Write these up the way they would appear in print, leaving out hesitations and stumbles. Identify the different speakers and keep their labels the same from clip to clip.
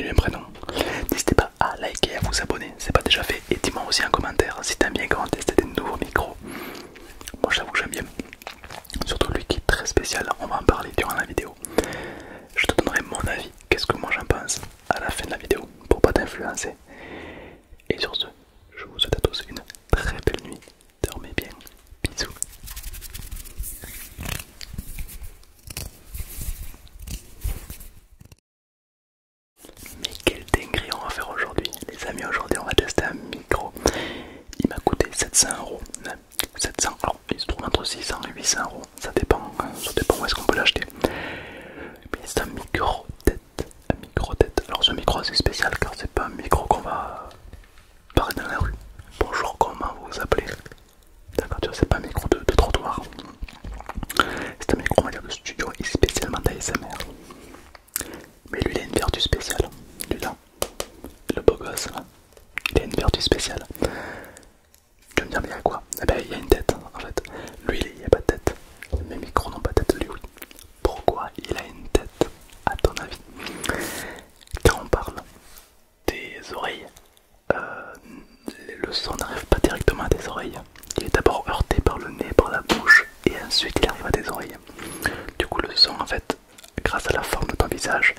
Speaker 1: nom et prénom. N'hésitez pas à liker et à vous abonner, c'est pas déjà fait. Et dis-moi aussi en commentaire si t'aimes bien quand on teste des nouveaux micros. Moi j'avoue que j'aime bien. Surtout lui qui est très spécial, on va en parler durant la vidéo. Je te donnerai mon avis, qu'est-ce que moi j'en pense à la fin de la vidéo pour pas t'influencer. Et sur ce, je vous souhaite à tous une très belle nuit. Dormez bien. Bisous. Mais quelle dinguerie on va faire aujourd'hui. Les amis, aujourd'hui on va tester un micro. Il m'a coûté 700€. 700, alors il se trouve entre 600 et 800€. Ça dépend où est-ce qu'on peut l'acheter. Mais c'est un micro tête. Un micro tête. Alors ce micro c'est spécial car c'est pas un micro qu'on va parler dans la rue. Bonjour, comment vous vous appelez? D'accord, tu vois, c'est pas un micro de trottoir. C'est un micro, on va dire, de studio et spécialement d'ASMR. Mais lui, il a une vertu spéciale. Lui là, le beau gosse là, il a une vertu spéciale. Tu vas me dire, mais il y a quoi? Eh ben, il y a une tête en fait. Lui, il n'y a pas de tête. Mes micros n'ont pas de tête, lui, oui. Pourquoi il a une tête, à ton avis? Quand on parle des oreilles, le son n'arrive pas directement à tes oreilles. Il est d'abord heurté par le nez, par la bouche, et ensuite il arrive à tes oreilles. Du coup, le son, en fait, grâce à la forme de ton visage,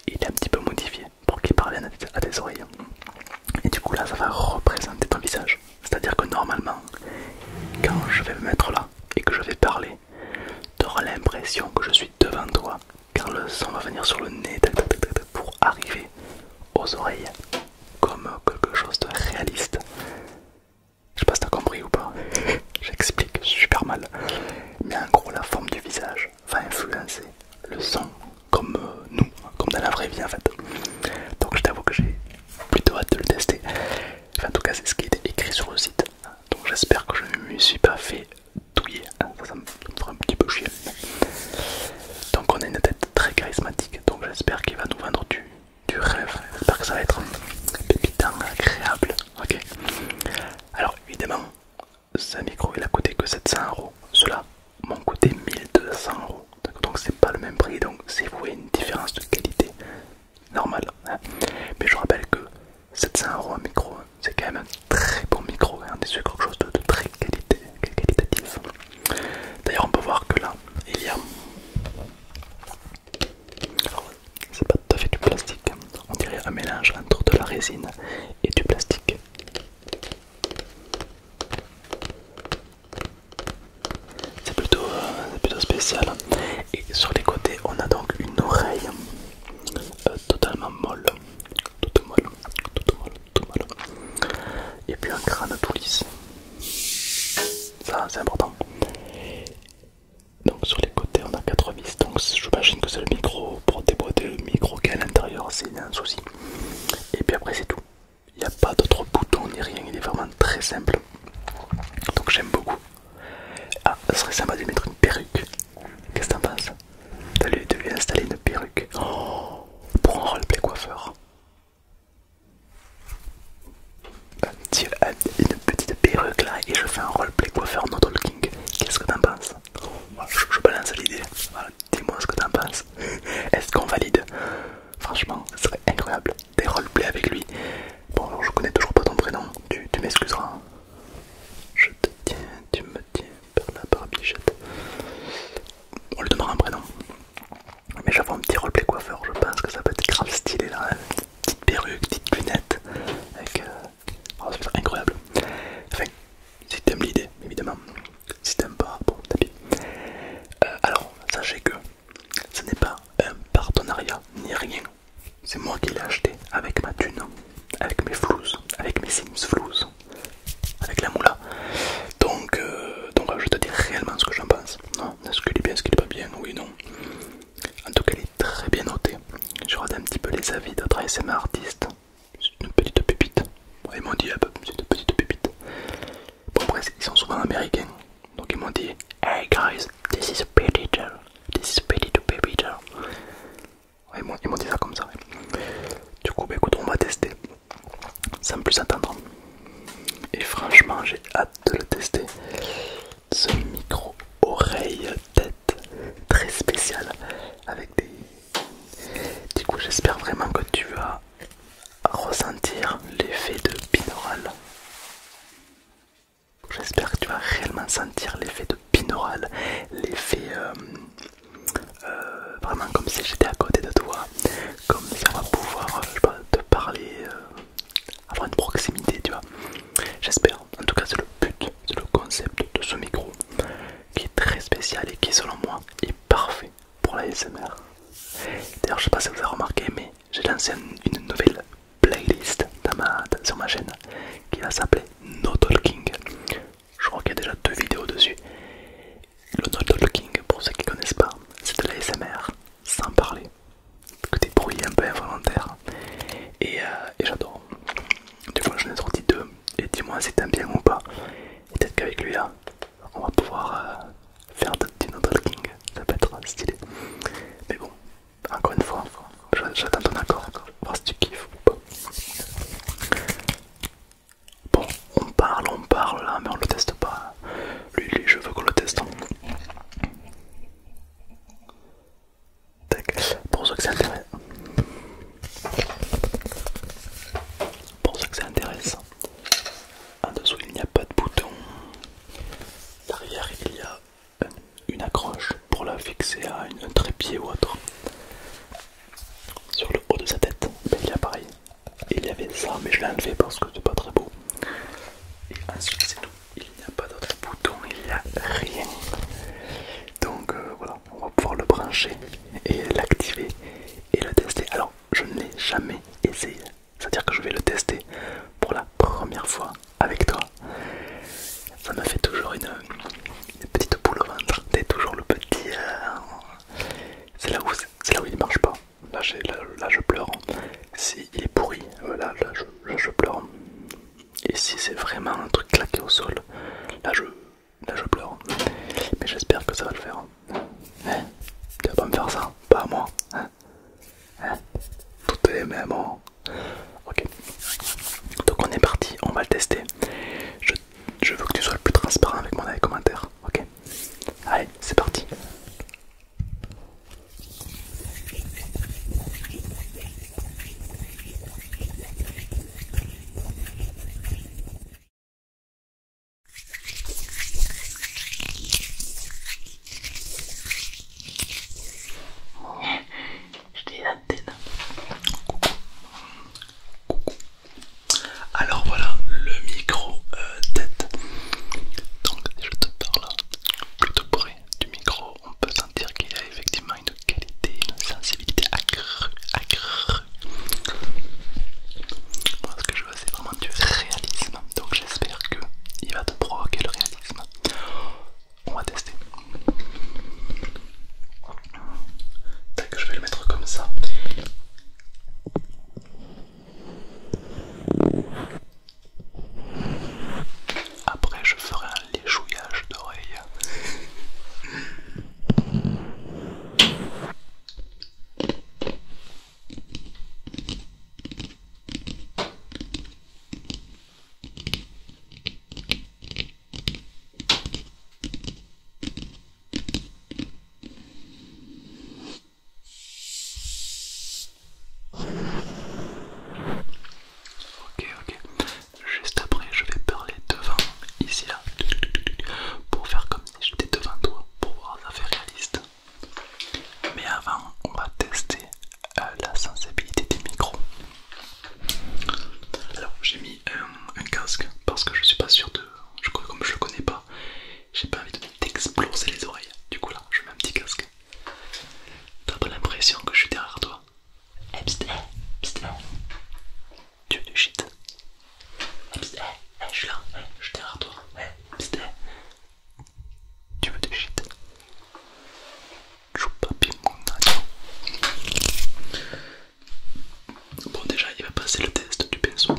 Speaker 1: il est un petit peu modifié pour qu'il parvienne à tes oreilles. Et du coup, là, ça va représenter ton visage. C'est-à-dire que normalement, quand je vais me mettre là et que je vais parler, tu auras l'impression que je suis devant toi, car le son va venir sur le nez pour arriver aux oreilles comme quelque chose de réaliste. Je sais pas si t'as compris ou pas. J'explique super mal. Mais en gros, la forme du visage va influencer le son comme nous, comme dans la vraie vie en fait. Donc je t'avoue que j'ai plutôt hâte de le tester. Enfin, en tout cas, c'est ce qui est écrit sur le site. Donc j'espère que je ne me suis pas fait douiller. Ça me fera un petit peu chier. Donc on a une tête très charismatique. Donc j'espère qu'il va nous vendre du rêve. J'espère que ça va être pépitant, agréable. Ok. Alors évidemment, ce micro il a coûté que 700€. Ceux-là m'ont coûté 1200€. Donc c'est pas le même prix. Donc si vous voyez une différence de qualité, normal. Hein. Mais je rappelle que 700€ un micro, c'est quand même un très bon micro. Hein. On est sur quelque chose de très qualitatif. D'ailleurs on peut voir que là, il y a... C'est pas tout à fait du plastique. On dirait un mélange entre de la résine et du plastique. C'est plutôt spécial. Et sur les côtés, on a donc une oreille totalement molle. Toute molle. Et puis un crâne tout lisse. Ça, c'est important. Donc sur les côtés, on a 4 vis. Donc j'imagine que c'est le micro pour déboîter le micro qui est à l'intérieur, c'est un souci. Et puis après, c'est tout. Il n'y a pas d'autres boutons ni rien. Il est vraiment très simple. Donc j'aime beaucoup. Ah, ça serait sympa de mettre une perruque. Qu'est-ce que t'en penses? De lui installer une perruque. Oh, pour un roleplay coiffeur. Une petite perruque là et je fais un roleplay coiffeur no talking. Qu'est-ce que t'en penses? Je balance l'idée. Voilà, dis-moi ce que t'en penses. Est-ce qu'on valide? Franchement, ce serait incroyable. Des roleplays avec lui. Bon, alors je connais toujours pas ton prénom. Tu m'excuseras. Je te tiens, tu me tiens par la barbichette. On lui donnera un prénom. Mais j'avoue un petit roleplay coiffeur, je pense que ça peut être grave stylé là. Petite perruque, petite lunette. Avec... Oh, c'est incroyable. Enfin, si t'aimes l'idée, évidemment. Si t'aimes pas, bon, tant pis. Alors, sachez que ce n'est pas un partenariat ni rien. C'est moi qui l'ai acheté avec ma thune, avec mes flouses, avec mes Sims flouses, avec la moula. Donc je te dis réellement ce que j'en pense. Est-ce qu'il est bien, est-ce qu'il est pas bien? Oui, non. En tout cas, il est très bien noté. Je regarde un petit peu les avis d'autres ASMR artistes. C'est une petite pépite. Bon, ils m'ont dit, c'est une petite pépite. Bon, après, ils sont souvent américains. Donc, ils m'ont dit, hey guys, this is a pepite. This is a petite pépite. Ouais, ils m'ont dit ça comme ça. Du coup, bah, écoute, on va tester. Sans plus attendre. Et franchement, j'ai hâte de le tester. Ce micro oreille tête très spécial avec des... Du coup, j'espère vraiment que tu vas si j'étais à côté de toi, comme si on va pouvoir je sais pas, te parler, avoir une proximité, tu vois. J'espère. En tout cas, c'est le but, c'est le concept de ce micro qui est très spécial et qui, selon moi, est parfait pour la SMR. D'ailleurs, je sais pas si vous avez remarqué, mais j'ai lancé une nouvelle playlist sur ma chaîne qui va s'appeler No Talking. Je crois qu'il y a déjà 2 vidéos dessus. Le No Talking, pour ceux qui ne connaissent pas, c'est de la SMR sans parler, que des bruits un peu involontaires. Et j'adore. Du coup, j'en ai sorti 2. Et dis-moi si t'aimes bien ou pas. Et peut-être qu'avec lui là, on va pouvoir faire de petits No Talking. Ça peut être stylé. Mais bon, encore une fois, j'attends ton accord. Voir si tu kiffes ou pas. Bon, on parle là, mais on le teste pas. Lui, je veux qu'on le teste. Tac. Pour ceux que ça intéresse, en dessous il n'y a pas de bouton. Derrière il y a une accroche pour la fixer à un trépied ou autre. Sur le haut de sa tête, ben, il y a pareil. Il y avait ça, mais je l'ai enlevé parce que c'est pas très beau. Et ensuite c'est tout. Il n'y a pas d'autre bouton, il n'y a rien. Donc voilà, on va pouvoir le brancher et l'activer et le tester. Alors je ne l'ai jamais essayé. C'est-à-dire que je vais le tester pour la première fois avec toi. Ça me fait toujours une petite boule au ventre. T'es toujours le petit... C'est là où il marche pas. Là je pleure. Si il est pourri, là je pleure. Et si c'est vraiment un truc claqué au sol, là je pleure. Mais j'espère que ça va le faire. Hein, tu vas pas me faire ça, pas à moi. Hein, toutes les mêmes. Ok. Donc on est parti, on va le tester. Je veux que tu sois le plus transparent avec moi dans les commentaires. Ok. Allez, c'est parti. Je dis l'antenne. Alors voilà le micro tête. Donc si je te parle plutôt près du micro, on peut sentir qu'il y a effectivement une qualité, une sensibilité accrue. Moi ce que je veux c'est vraiment du réalisme. Donc j'espère qu'il va te provoquer le réalisme. On va tester. Tac, je vais le mettre comme ça. Après je ferai un léchouillage d'oreilles. Ok. Juste après je vais parler devant, ici là, pour faire comme si j'étais devant toi, pour voir ça fait réaliste. Mais avant on va tester la sensibilité des micros. Alors j'ai mis un casque parce que je suis pas sûr de... Comme je le connais pas, j'ai pas envie de t'exploser les oreilles. Du coup là je mets un petit casque. T'as pas l'impression que je suis derrière toi? Tu veux du shit? Je suis là, je suis derrière toi. Tu veux du shit? Choupapi mon ado. Bon déjà il va passer le test du pinceau.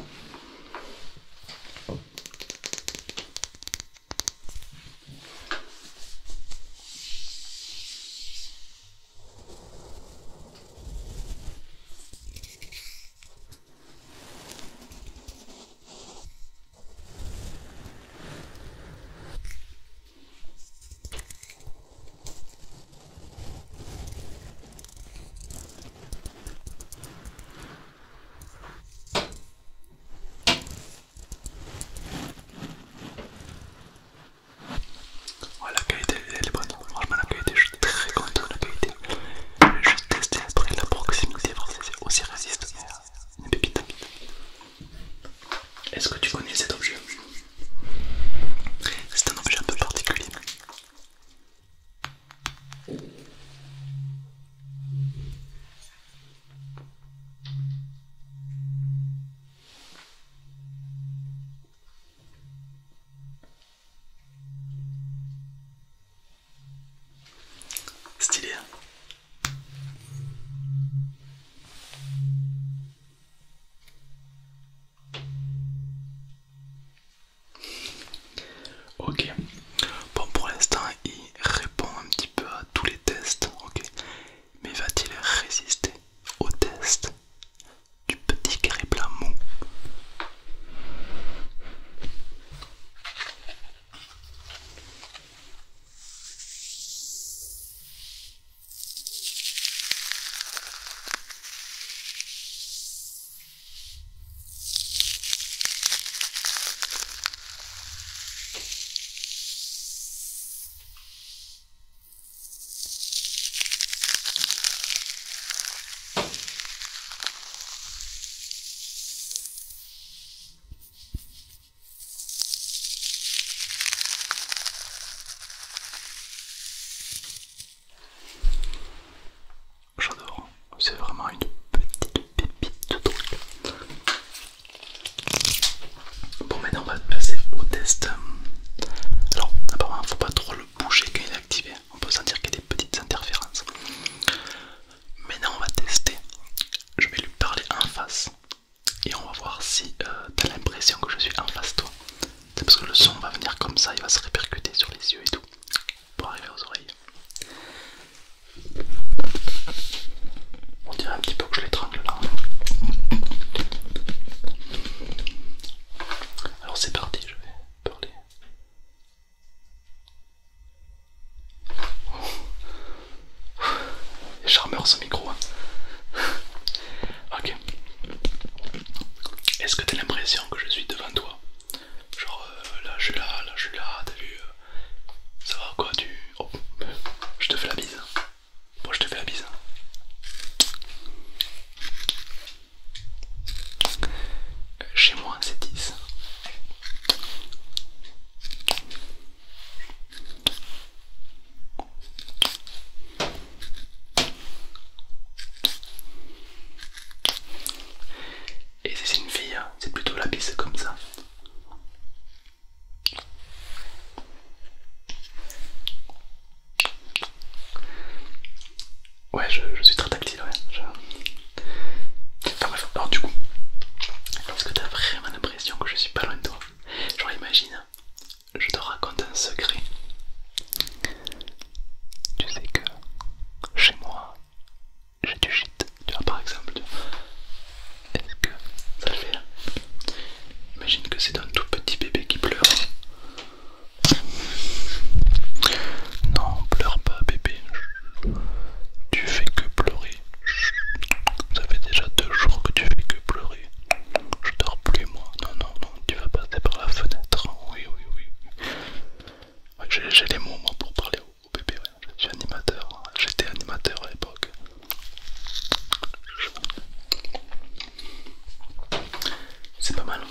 Speaker 1: mal.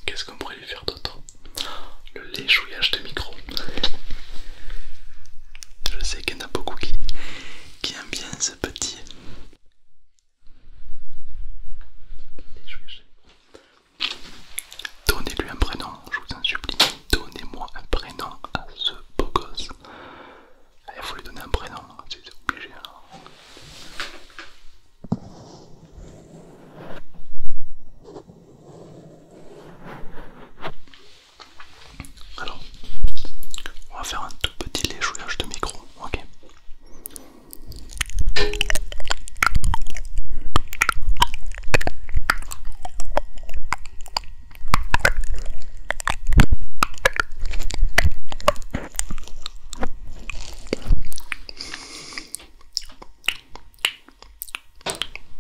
Speaker 1: Qu'est-ce qu'on pourrait lui faire d'autre? Le léchouillage de micro. Je sais qu'il y en a beaucoup qui aiment bien ce petit léchouillage de micro. Donnez-lui un prénom, je vous en supplie. Donnez-moi un prénom à ce beau gosse. Il faut lui donner un prénom, c'est obligé. Alors, on va faire un tout petit léchouillage de micro, ok?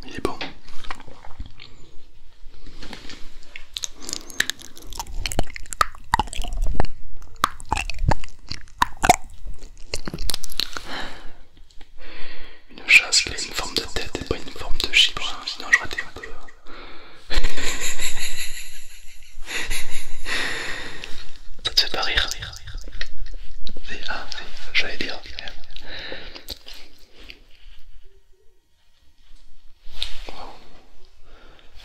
Speaker 1: Il est bon. Une chasse qui a une forme de tête et pas une forme de chibre, hein, sinon je ratais un peu. Ça te fait pas rire? Ah, j'allais dire.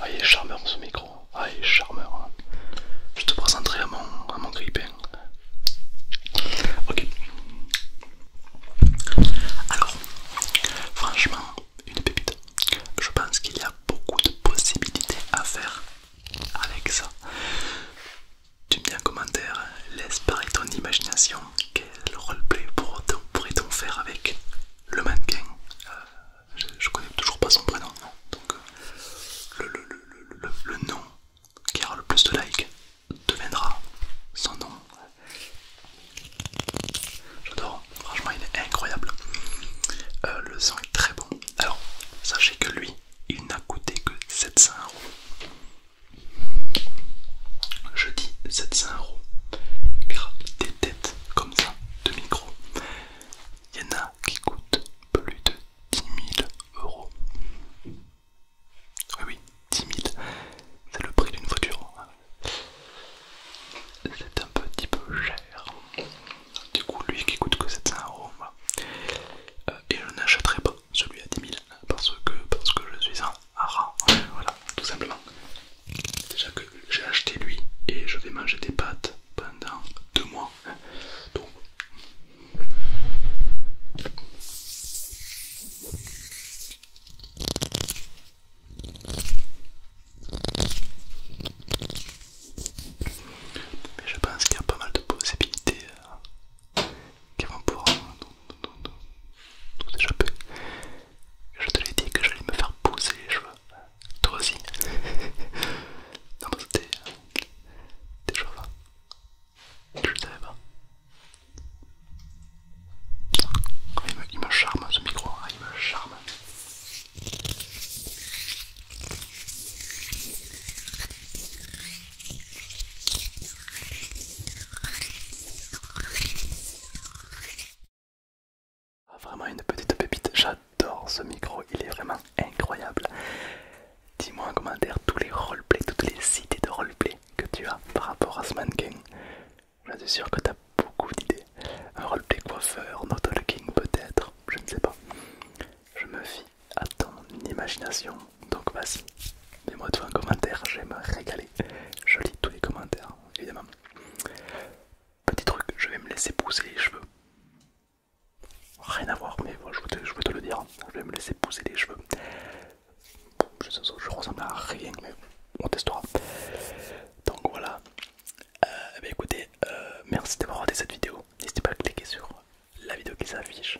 Speaker 1: Ah, il est charmeur ce micro. Ah, il est charmeur. Hein. Je te présenterai à mon grippin. Ok. Alors, franchement, une pépite. Je pense qu'il y a beaucoup de possibilités à faire avec ça. Tu me dis en commentaire, laisse parler ton imagination. Quel roleplay pourrait-on faire avec le mannequin? Je connais toujours pas son prénom, donc le nom qui aura le plus de likes deviendra son nom. J'adore, franchement il est incroyable. Le son est très bon. Alors, sachez que lui, il n'a coûté que 700 €. Je dis 700 €, car des têtes comme ça de micro, il y en a qui coûtent plus de 10 000 €. Oui, oui, 10 000, c'est le prix d'une voiture. C'est un petit peu cher. Du coup, lui qui coûte que 700 €, voilà. Et je n'achèterai pas celui à 10 000 parce que je suis un rat. Voilà, tout simplement. Déjà que j'ai acheté lui et je vais manger des pâtes pendant 2 mois. Donc. Mais je pense qu'il y a pas mal de possibilités qui vont pouvoir nous échapper. Je te l'ai dit que j'allais me faire pousser les cheveux. Toi aussi. Non, parce que t'es chauve. Je le savais pas. Il me charme ce micro, hein, il me charme. Ah, vraiment une petite pépite, j'adore ce micro, il est vraiment incroyable. Dis-moi en commentaire tous les roleplays, toutes les idées de roleplay que tu as par rapport à ce mannequin. Je suis sûr que tu as beaucoup d'idées. Un roleplay coiffeur, no talking peut-être, je ne sais pas. Je me fie à ton imagination, donc vas-y. Mets-moi toi un commentaire, je vais me régaler. Je lis tous les commentaires, évidemment. Petit truc, je vais me laisser pousser les cheveux. Rien à voir, mais bon, je vais te le dire. Je vais me laisser pousser les cheveux. Je ressemble à rien, mais on testera. Donc voilà. Écoutez, merci d'avoir regardé cette vidéo. N'hésitez pas à cliquer sur la vidéo qui s'affiche